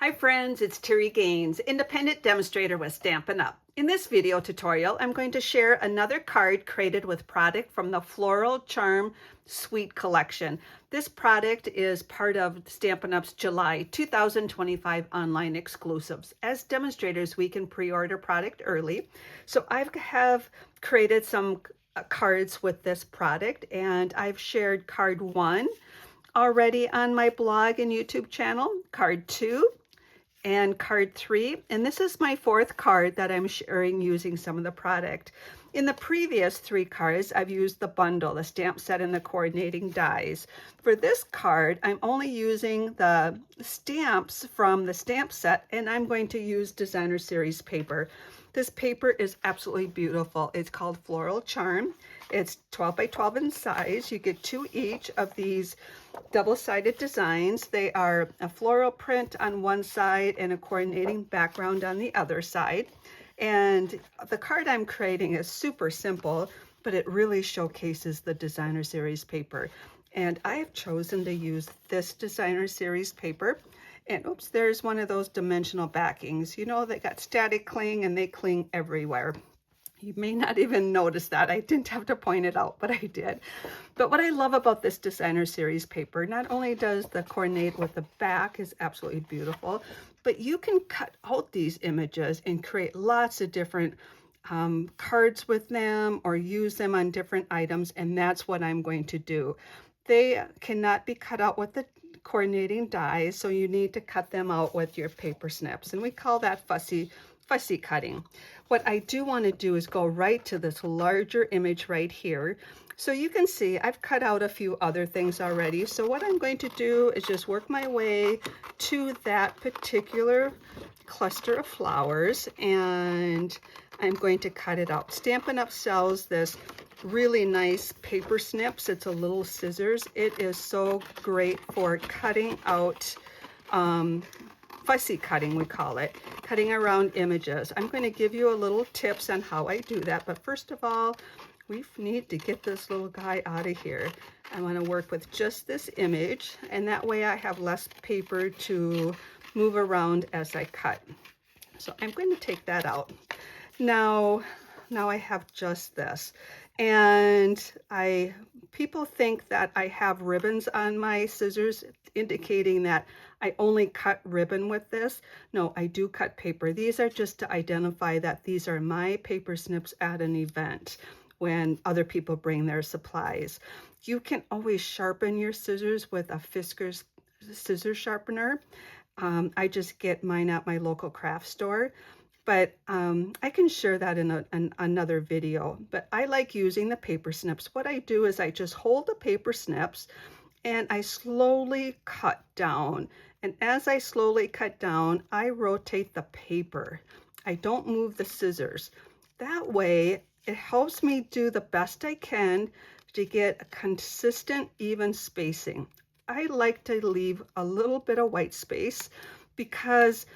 Hi friends, it's Terri Gaines, independent demonstrator with Stampin' Up. In this video tutorial, I'm going to share another card created with product from the Floral Charm Suite Collection. This product is part of Stampin' Up's July 2025 online exclusives. As demonstrators, we can pre-order product early. So I have created some cards with this product, and I've shared card 1 already on my blog and YouTube channel, card 2, and card 3, and this is my 4th card that I'm sharing using some of the product. In the previous 3 cards, I've used the bundle, the stamp set, and the coordinating dies. For this card, I'm only using the stamps from the stamp set, and I'm going to use designer series paper. This paper is absolutely beautiful. It's called Floral Charm. It's 12 by 12 in size. You get 2 each of these double-sided designs. They are a floral print on one side and a coordinating background on the other side. And the card I'm creating is super simple, but it really showcases the designer series paper. And I have chosen to use this designer series paper. And oops, there's one of those dimensional backings. You know, they got static cling and they cling everywhere. You may not even notice that. I didn't have to point it out, but I did. But what I love about this designer series paper, not only does the coordinate with the back is absolutely beautiful, but you can cut out these images and create lots of different cards with them or use them on different items, and that's what I'm going to do. They cannot be cut out with the coordinating dies, so you need to cut them out with your paper snips, and we call that fussy cutting. What I do want to do is go right to this larger image right here. So you can see I've cut out a few other things already. So what I'm going to do is just work my way to that particular cluster of flowers, and I'm going to cut it out. Stampin' Up sells this really nice paper snips. It's a little scissors. It is so great for cutting out fussy cutting, we call it, cutting around images. I'm going to give you a little tips on how I do that, but first of all, we need to get this little guy out of here. I want to work with just this image, and that way I have less paper to move around as I cut. So I'm going to take that out. Now I have just this, and people think that I have ribbons on my scissors, indicating that I only cut ribbon with this. No, I do cut paper. These are just to identify that these are my paper snips at an event when other people bring their supplies. You can always sharpen your scissors with a Fiskars scissor sharpener. I just get mine at my local craft store. But I can share that in another video. But I like using the paper snips. What I do is I just hold the paper snips and I slowly cut down. And as I slowly cut down, I rotate the paper. I don't move the scissors. That way, it helps me do the best I can to get a consistent, even spacing. I like to leave a little bit of white space because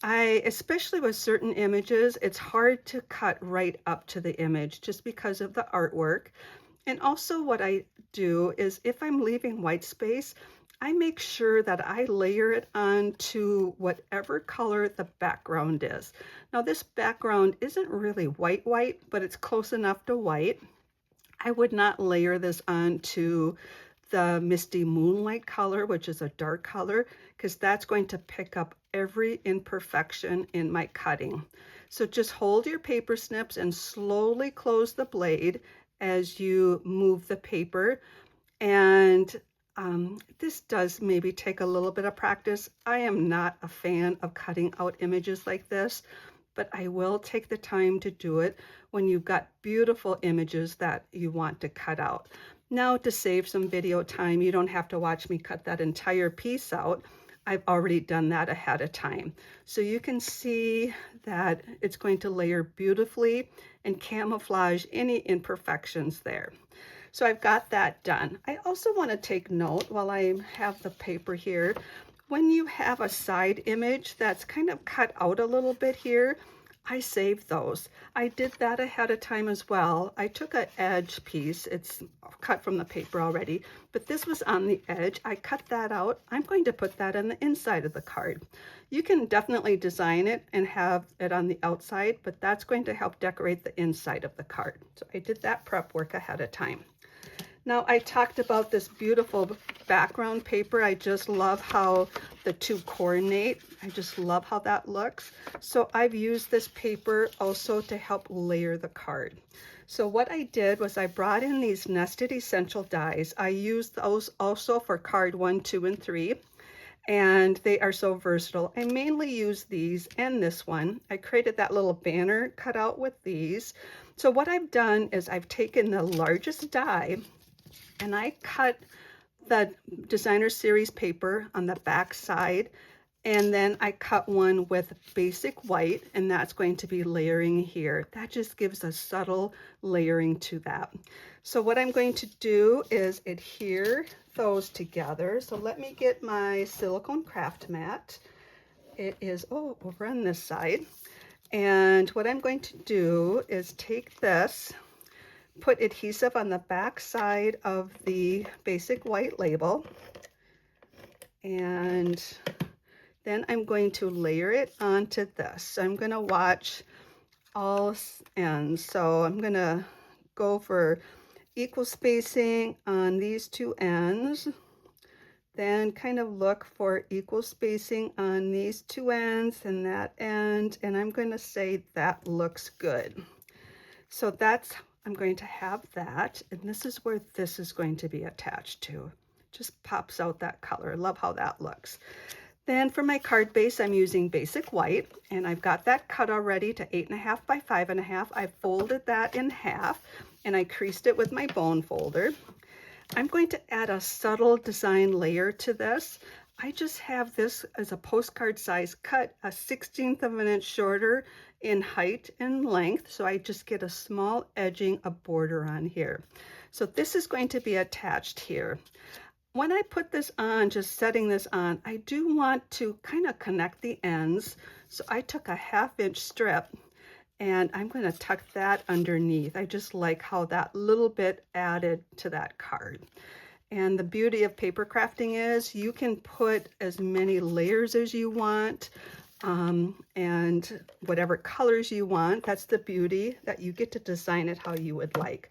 especially with certain images, it's hard to cut right up to the image just because of the artwork. And also what I do is if I'm leaving white space, I make sure that I layer it onto whatever color the background is. Now this background isn't really white, but it's close enough to white. I would not layer this onto the Misty Moonlight color, which is a dark color, because that's going to pick up every imperfection in my cutting. So just hold your paper snips and slowly close the blade as you move the paper. And this does maybe take a little bit of practice. I am not a fan of cutting out images like this, but I will take the time to do it when you've got beautiful images that you want to cut out. Now, to save some video time, you don't have to watch me cut that entire piece out. I've already done that ahead of time. So you can see that it's going to layer beautifully and camouflage any imperfections there. So I've got that done. I also want to take note while I have the paper here, when you have a side image that's kind of cut out a little bit here, I saved those. I did that ahead of time as well. I took an edge piece. It's cut from the paper already, but this was on the edge. I cut that out. I'm going to put that on the inside of the card. You can definitely design it and have it on the outside, but that's going to help decorate the inside of the card. So I did that prep work ahead of time. Now I talked about this beautiful background paper. I just love how the two coordinate. I just love how that looks. So I've used this paper also to help layer the card. So what I did was I brought in these nested essential dies. I used those also for card 1, 2, and 3. And they are so versatile. I mainly use these and this one. I created that little banner cut out with these. So what I've done is I've taken the largest die and I cut the designer series paper on the back side, and then I cut one with basic white, and that's going to be layering here. That just gives a subtle layering to that. So what I'm going to do is adhere those together. So let me get my silicone craft mat. It is over on this side. And what I'm going to do is take this, put adhesive on the back side of the basic white label, and then I'm going to layer it onto this. So I'm going to watch all ends. So I'm going to go for equal spacing on these two ends, then kind of look for equal spacing on these two ends and that end, and I'm going to say that looks good. So that's, I'm going to have that, and this is where this is going to be attached to. Just pops out that color. I love how that looks. Then for my card base, I'm using basic white, and I've got that cut already to 8.5 by 5.5. I folded that in half, and I creased it with my bone folder. I'm going to add a subtle design layer to this. I just have this as a postcard size cut, a 1/16 of an inch shorter in height and length. So I just get a small edging, a border on here. So this is going to be attached here. When I put this on, just setting this on, I do want to kind of connect the ends. So I took a 1/2 inch strip and I'm going to tuck that underneath. I just like how that little bit added to that card. And the beauty of paper crafting is you can put as many layers as you want and whatever colors you want. That's the beauty, that you get to design it how you would like.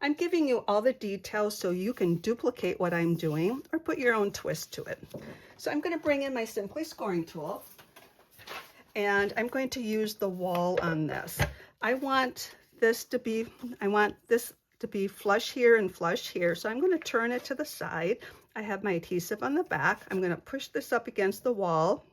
I'm giving you all the details so you can duplicate what I'm doing or put your own twist to it. So I'm going to bring in my Simply Scoring tool, and I'm going to use the wall on this. I want this to be flush here and flush here. So I'm going to turn it to the side. I have my adhesive on the back. I'm going to push this up against the wall.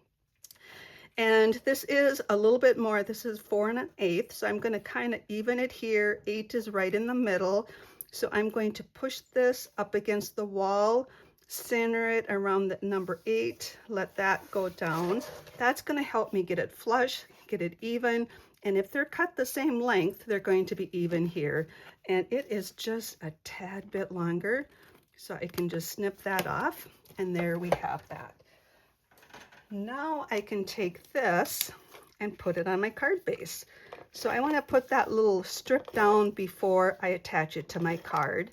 And this is a little bit more, this is 4 1/8. So I'm going to kind of even it here. 8 is right in the middle. So I'm going to push this up against the wall, center it around the number 8, let that go down. That's going to help me get it flush, get it even. And if they're cut the same length, they're going to be even here. And it is just a tad bit longer. So I can just snip that off, and there we have that. Now I can take this and put it on my card base. So I want to put that little strip down before I attach it to my card,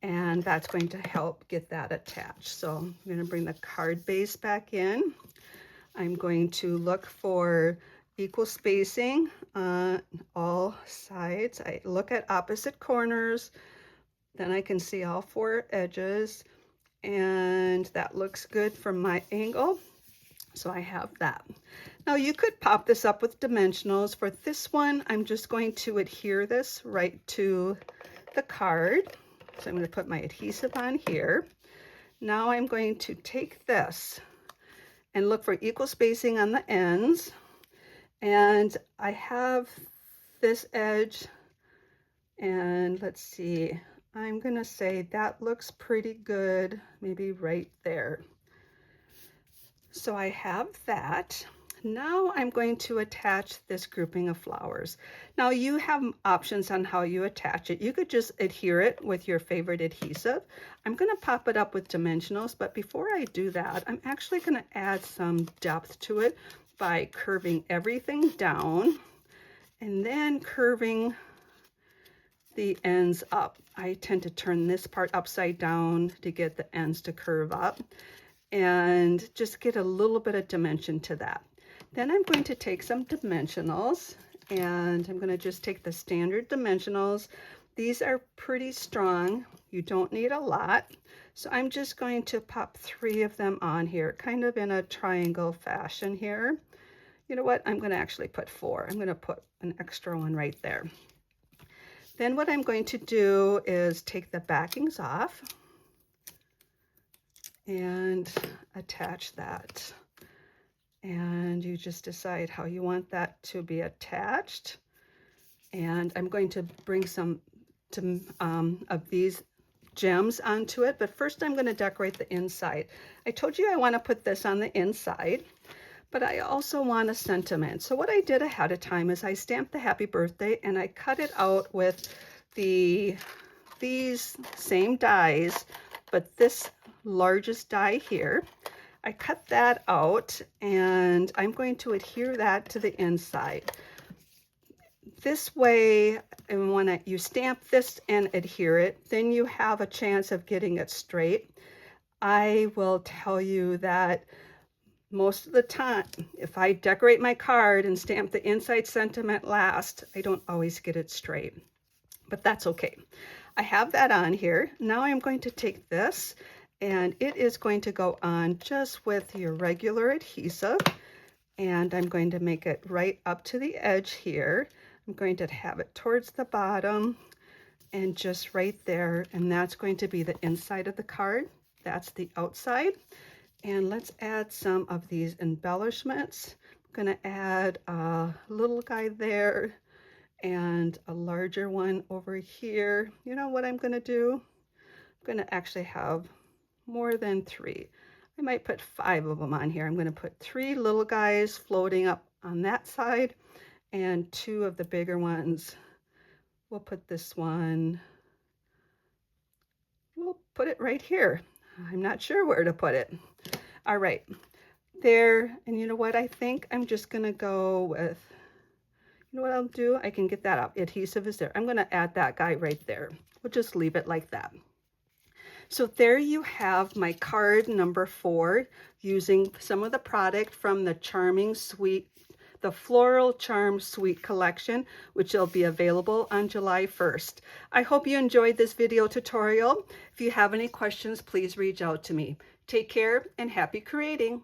and that's going to help get that attached. So I'm going to bring the card base back in. I'm going to look for equal spacing on all sides. I look at opposite corners, then I can see all 4 edges, and that looks good from my angle. So I have that. Now you could pop this up with dimensionals. For this one, I'm just going to adhere this right to the card. So I'm going to put my adhesive on here. Now I'm going to take this and look for equal spacing on the ends. And I have this edge, and let's see, I'm going to say that looks pretty good, maybe right there. So I have that. Now I'm going to attach this grouping of flowers. Now you have options on how you attach it. You could just adhere it with your favorite adhesive. I'm going to pop it up with dimensionals, but before I do that, I'm actually going to add some depth to it by curving everything down and then curving the ends up. I tend to turn this part upside down to get the ends to curve up and just get a little bit of dimension to that. Then I'm going to take some dimensionals, and I'm going to just take the standard dimensionals. These are pretty strong. You don't need a lot. So I'm just going to pop 3 of them on here, kind of in a triangle fashion here. You know what? I'm going to actually put 4. I'm going to put an extra one right there. Then what I'm going to do is take the backings off and attach that. And you just decide how you want that to be attached. And I'm going to bring some of these gems onto it, but first I'm going to decorate the inside. I told you I want to put this on the inside, but I also want a sentiment. So what I did ahead of time is I stamped the happy birthday and I cut it out with these same dies, but this largest die here, I cut that out and I'm going to adhere that to the inside. This way, and when you stamp this and adhere it, then you have a chance of getting it straight. I will tell you that most of the time, if I decorate my card and stamp the inside sentiment last, I don't always get it straight, but that's okay. I have that on here. Now I'm going to take this, and it is going to go on just with your regular adhesive, and I'm going to make it right up to the edge here. I'm going to have it towards the bottom and just right there, and that's going to be the inside of the card. That's the outside. And let's add some of these embellishments. I'm going to add a little guy there and a larger one over here. You know what I'm going to do? I'm going to actually have more than 3. I might put 5 of them on here. I'm going to put 3 little guys floating up on that side and 2 of the bigger ones. We'll put this one, we'll put it right here. I'm not sure where to put it. All right, there. And you know what? I think I'm just going to go with, you know what I'll do? I can get that up. Adhesive is there. I'm going to add that guy right there. We'll just leave it like that. So there you have my card number 4 using some of the product from the the Floral Charm Suite Collection, which will be available on July 1st. I hope you enjoyed this video tutorial. If you have any questions, please reach out to me. Take care and happy creating.